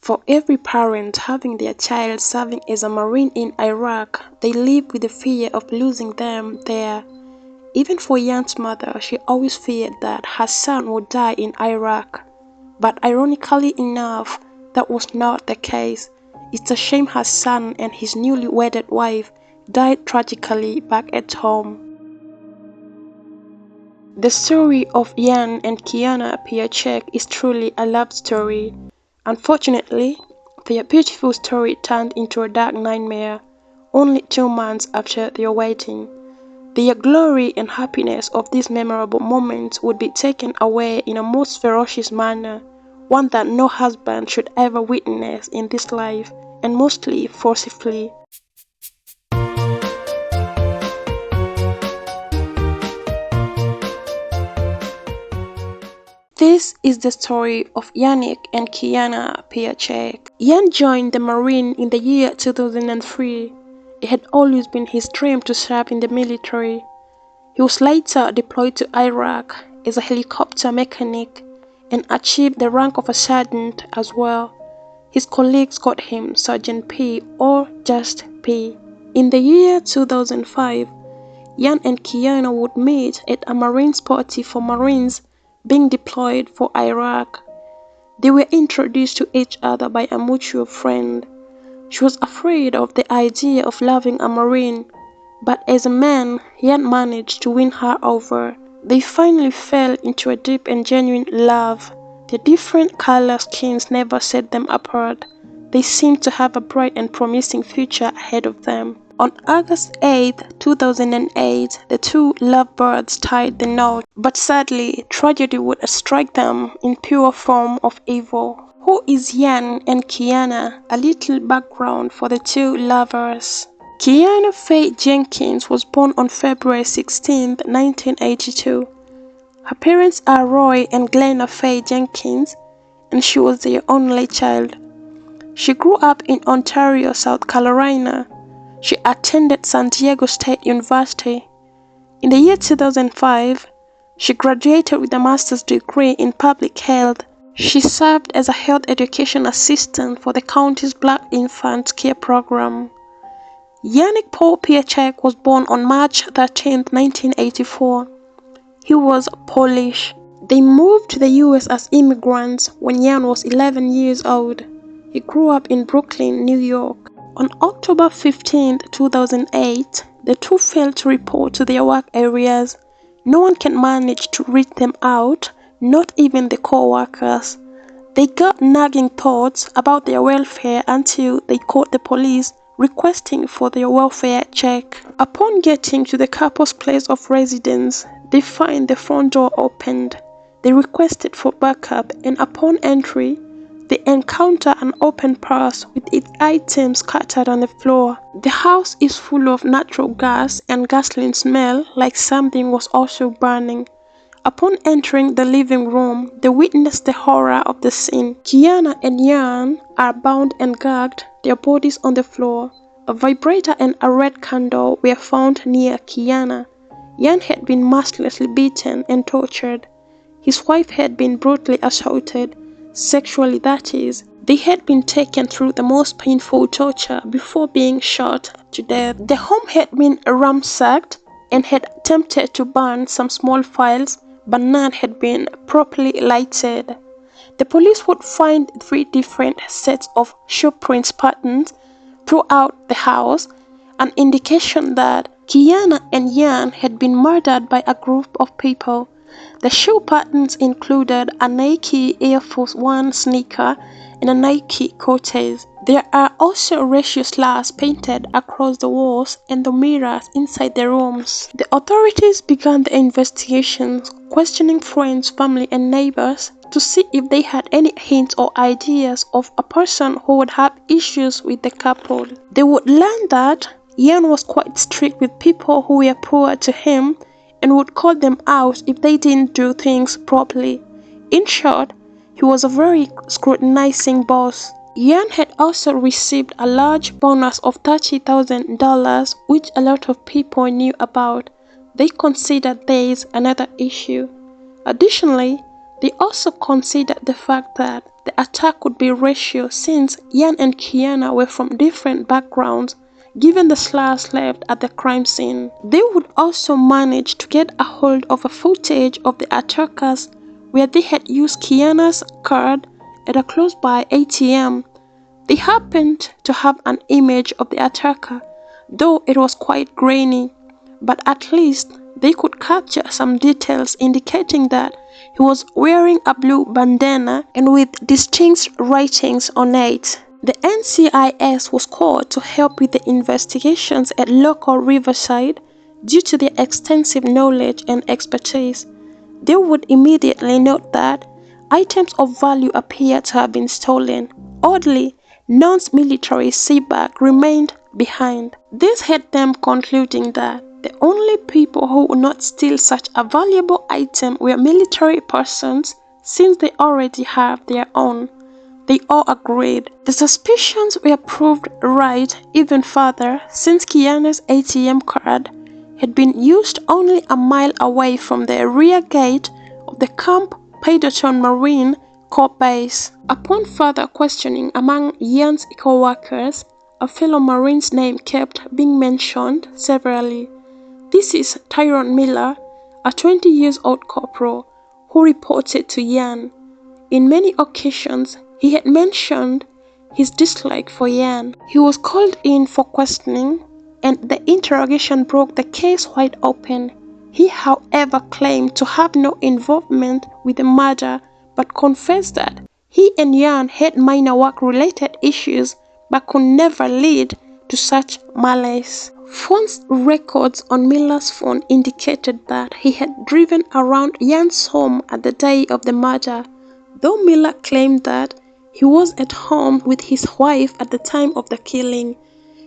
For every parent having their child serving as a Marine in Iraq, they live with the fear of losing them there. Even for Jan's mother, she always feared that her son would die in Iraq. But ironically enough, that was not the case. It's a shame her son and his newly wedded wife died tragically back at home. The story of Jan and Quiana Pietrzak is truly a love story. Unfortunately, their beautiful story turned into a dark nightmare only 2 months after their wedding. The glory and happiness of these memorable moments would be taken away in a most ferocious manner, one that no husband should ever witness in this life, and mostly forcibly. This is the story of Jan and Quiana Pietrzak. Jan joined the Marine in the year 2003. It had always been his dream to serve in the military. He was later deployed to Iraq as a helicopter mechanic and achieved the rank of a sergeant as well. His colleagues called him Sergeant P or just P. In the year 2005, Jan and Quiana would meet at a Marines party for Marines being deployed for Iraq. They were introduced to each other by a mutual friend. She was afraid of the idea of loving a Marine, but as a man, Jan managed to win her over. They finally fell into a deep and genuine love. Their different color skins never set them apart. They seemed to have a bright and promising future ahead of them. On August 8, 2008, the two lovebirds tied the knot, but sadly, tragedy would strike them in pure form of evil. Who is Jan and Quiana? A little background for the two lovers. Quiana Faye Jenkins was born on February 16, 1982. Her parents are Roy and Glenna Faye Jenkins, and she was their only child. She grew up in Ontario, South Carolina. She attended San Diego State University. In the year 2005, she graduated with a master's degree in public health. She served as a health education assistant for the county's Black Infant Care Program. Jan Pietrzak was born on March 13, 1984. He was Polish. They moved to the US as immigrants when Jan was 11 years old. He grew up in Brooklyn, New York. On October 15, 2008, the two failed to report to their work areas. No one can manage to read them out, not even the co-workers. They got nagging thoughts about their welfare until they called the police, requesting for their welfare check. Upon getting to the couple's place of residence, they find the front door opened. They requested for backup, and upon entry, they encounter an open purse with its items scattered on the floor. The house is full of natural gas and gasoline smell like something was also burning. Upon entering the living room, they witness the horror of the scene. Kiana and Jan are bound and gagged, their bodies on the floor. A vibrator and a red candle were found near Kiana. Jan had been mercilessly beaten and tortured. His wife had been brutally assaulted, sexually that is. They had been taken through the most painful torture before being shot to death. The home had been ransacked and had attempted to burn some small files, but none had been properly lighted. The police would find 3 different sets of shoe print patterns throughout the house, an indication that Kiana and Jan had been murdered by a group of people. The shoe patterns included a Nike Air Force One sneaker and a Nike Cortez. There are also racial slurs painted across the walls and the mirrors inside the rooms. The authorities began the investigations, questioning friends, family, and neighbors to see if they had any hints or ideas of a person who would have issues with the couple. They would learn that Jan was quite strict with people who were poor to him and would call them out if they didn't do things properly. In short, he was a very scrutinizing boss. Jan had also received a large bonus of $30,000, which a lot of people knew about. They considered this another issue. Additionally, They also considered the fact that the attack could be racial since Jan and Quiana were from different backgrounds given the slurs left at the crime scene. They would also manage to get a hold of a footage of the attackers where they had used Quiana's card at a close-by ATM. They happened to have an image of the attacker, though it was quite grainy, but at least they could capture some details indicating that he was wearing a blue bandana and with distinct writings on it. The NCIS was called to help with the investigations at local Riverside due to their extensive knowledge and expertise. They would immediately note that items of value appeared to have been stolen. Oddly, non-military seabag remained behind. This had them concluding that the only people who would not steal such a valuable item were military persons, since they already have their own. They all agreed. The suspicions were proved right even further, since Quiana's ATM card had been used only a mile away from the rear gate of the Camp Pendleton Marine Corps base. Upon further questioning among Jan's co-workers, a fellow Marine's name kept being mentioned severally. This is Tyrone Miller, a 20-year-old corporal who reported to Jan. In many occasions, he had mentioned his dislike for Jan. He was called in for questioning, and the interrogation broke the case wide open. He, however, claimed to have no involvement with the murder, but confessed that he and Jan had minor work-related issues but could never lead to such malice. Phone records on Miller's phone indicated that he had driven around Jan's home at the day of the murder, though Miller claimed that he was at home with his wife at the time of the killing.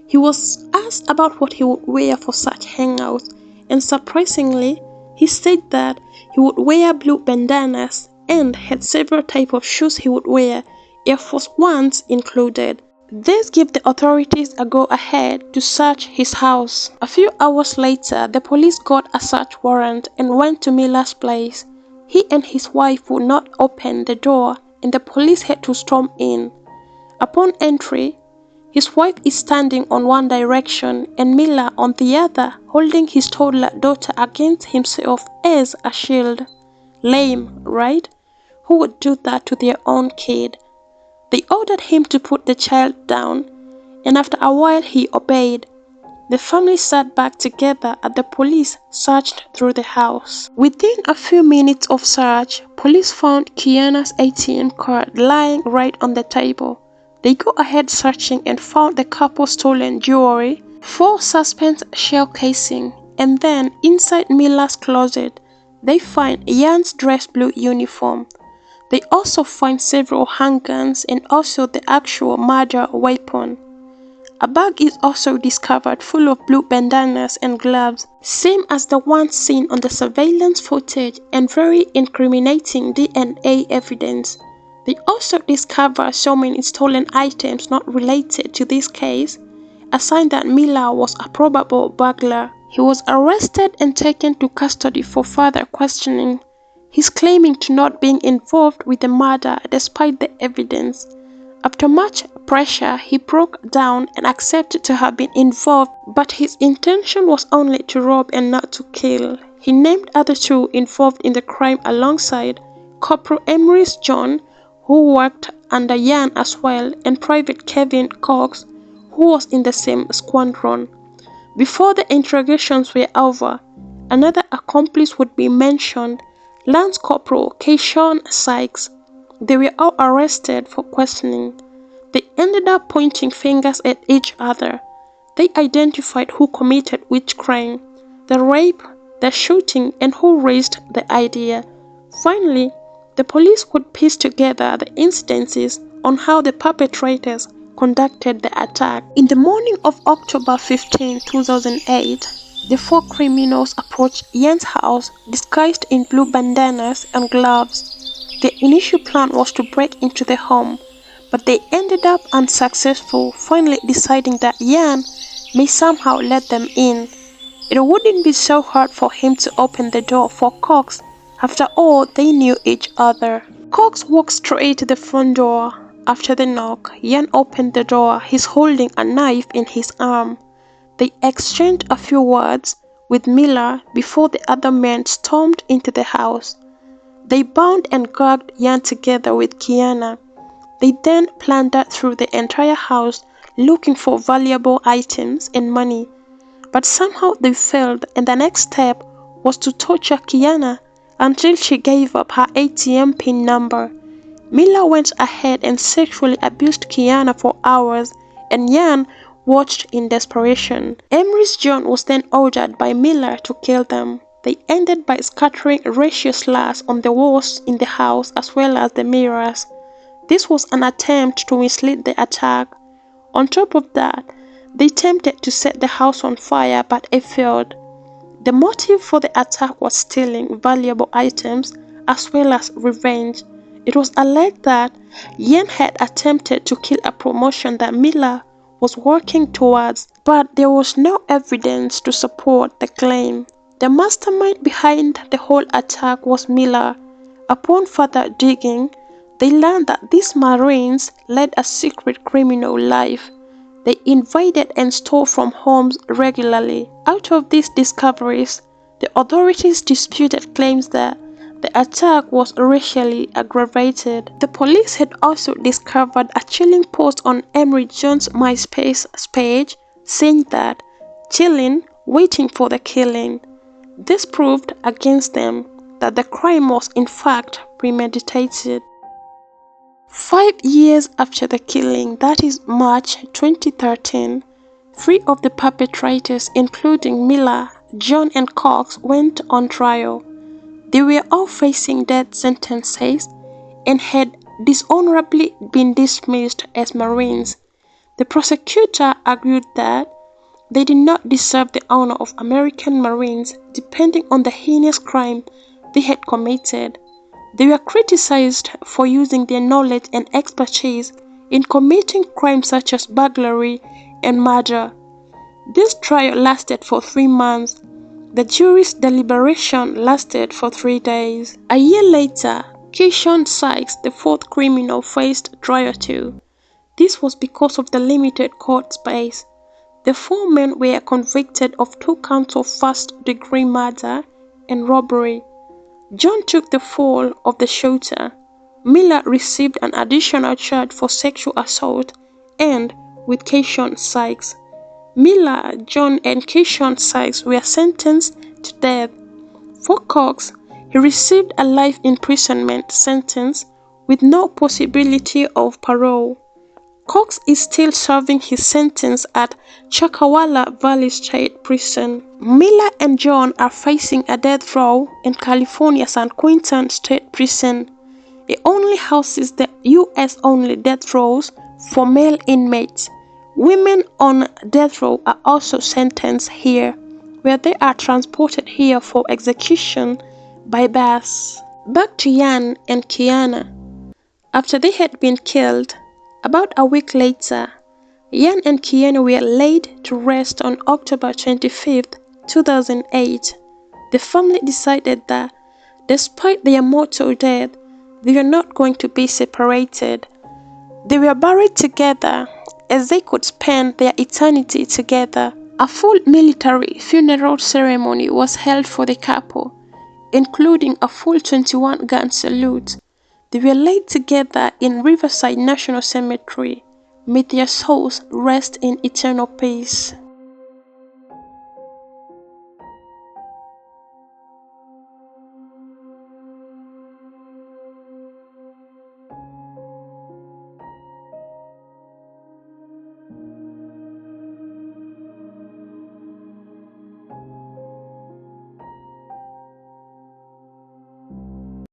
He was asked about what he would wear for such hangouts, and surprisingly, he said that he would wear blue bandanas and had several types of shoes he would wear, Air Force Ones included. This gave the authorities a go-ahead to search his house. A few hours later, the police got a search warrant and went to Miller's place. He and his wife would not open the door, and the police had to storm in. Upon entry, his wife is standing on one direction and Miller on the other, holding his toddler daughter against himself as a shield. Lame, right? Who would do that to their own kid? They ordered him to put the child down, and after a while he obeyed. The family sat back together as the police searched through the house. Within a few minutes of search, police found Quiana's ATM card lying right on the table. They go ahead searching and found the couple's stolen jewelry, 4 suspense shell casing, and then inside Miller's closet, they find Jan's dress blue uniform. They also find several handguns and also the actual murder weapon. A bag is also discovered full of blue bandanas and gloves, same as the ones seen on the surveillance footage, and very incriminating DNA evidence. They also discover so many stolen items not related to this case, a sign that Miller was a probable burglar. He was arrested and taken to custody for further questioning. He's claiming to not being involved with the murder despite the evidence. After much pressure, he broke down and accepted to have been involved, but his intention was only to rob and not to kill. He named other 2 involved in the crime alongside Corporal Emery's John, who worked under Jan as well, and Private Kevin Cox, who was in the same squadron. Before the interrogations were over, another accomplice would be mentioned, Lance Corporal Keyshawn Sykes. They were all arrested for questioning. They ended up pointing fingers at each other. They identified who committed which crime, the rape, the shooting, and who raised the idea. Finally, the police could piece together the incidences on how the perpetrators conducted the attack. In the morning of October 15, 2008, the 4 criminals approached Jan's house disguised in blue bandanas and gloves. Their initial plan was to break into the home, but they ended up unsuccessful, finally deciding that Jan may somehow let them in. It wouldn't be so hard for him to open the door, for Cox After all, they knew each other. Cox walked straight to the front door. After the knock, Jan opened the door, he's holding a knife in his arm. They exchanged a few words with Miller before the other men stormed into the house. They bound and gagged Jan together with Kiana. They then plundered through the entire house looking for valuable items and money. But somehow they failed, and the next step was to torture Kiana until she gave up her ATM PIN number. Miller went ahead and sexually abused Kiana for hours, and Jan watched in desperation. Emery's John was then ordered by Miller to kill them. They ended by scattering racial slurs on the walls in the house as well as the mirrors. This was an attempt to mislead the attack. On top of that, they attempted to set the house on fire, but it failed. The motive for the attack was stealing valuable items as well as revenge. It was alleged that Jan had attempted to kill a promotion that Miller was working towards, but there was no evidence to support the claim. The mastermind behind the whole attack was Miller. Upon further digging, they learned that these Marines led a secret criminal life. They invaded and stole from homes regularly. Out of these discoveries, the authorities disputed claims that the attack was racially aggravated. The police had also discovered a chilling post on Emery John's MySpace page saying that chilling, waiting for the killing. This proved against them that the crime was in fact premeditated. 5 years after the killing, that is March 2013, 3 of the perpetrators, including Miller, John and Cox, went on trial. They were all facing death sentences and had dishonorably been dismissed as Marines. The prosecutor argued that they did not deserve the honor of American Marines depending on the heinous crime they had committed. They were criticized for using their knowledge and expertise in committing crimes such as burglary and murder. This trial lasted for 3 months. The jury's deliberation lasted for 3 days. A year later, Keishon Sykes, the 4th criminal, faced trial too. This was because of the limited court space. The 4 men were convicted of 2 counts of first-degree murder and robbery. John took the fall of the shooter. Miller received an additional charge for sexual assault, and with Keishon Sykes, Miller, John, and Keishon Sykes were sentenced to death. For Cox, he received a life imprisonment sentence with no possibility of parole. Cox is still serving his sentence at Chakawala Valley State Prison. Miller and John are facing a death row in California's San Quentin State Prison. It only houses the U.S.-only death rows for male inmates. Women on death row are also sentenced here, where they are transported here for execution by bus. Back to Jan and Quiana. After they had been killed, about a week later, Jan and Quiana were laid to rest on October 25, 2008. The family decided that, despite their mortal death, they were not going to be separated. They were buried together as they could spend their eternity together. A full military funeral ceremony was held for the couple, including a full 21-gun salute. They were laid together in Riverside National Cemetery. May their souls rest in eternal peace.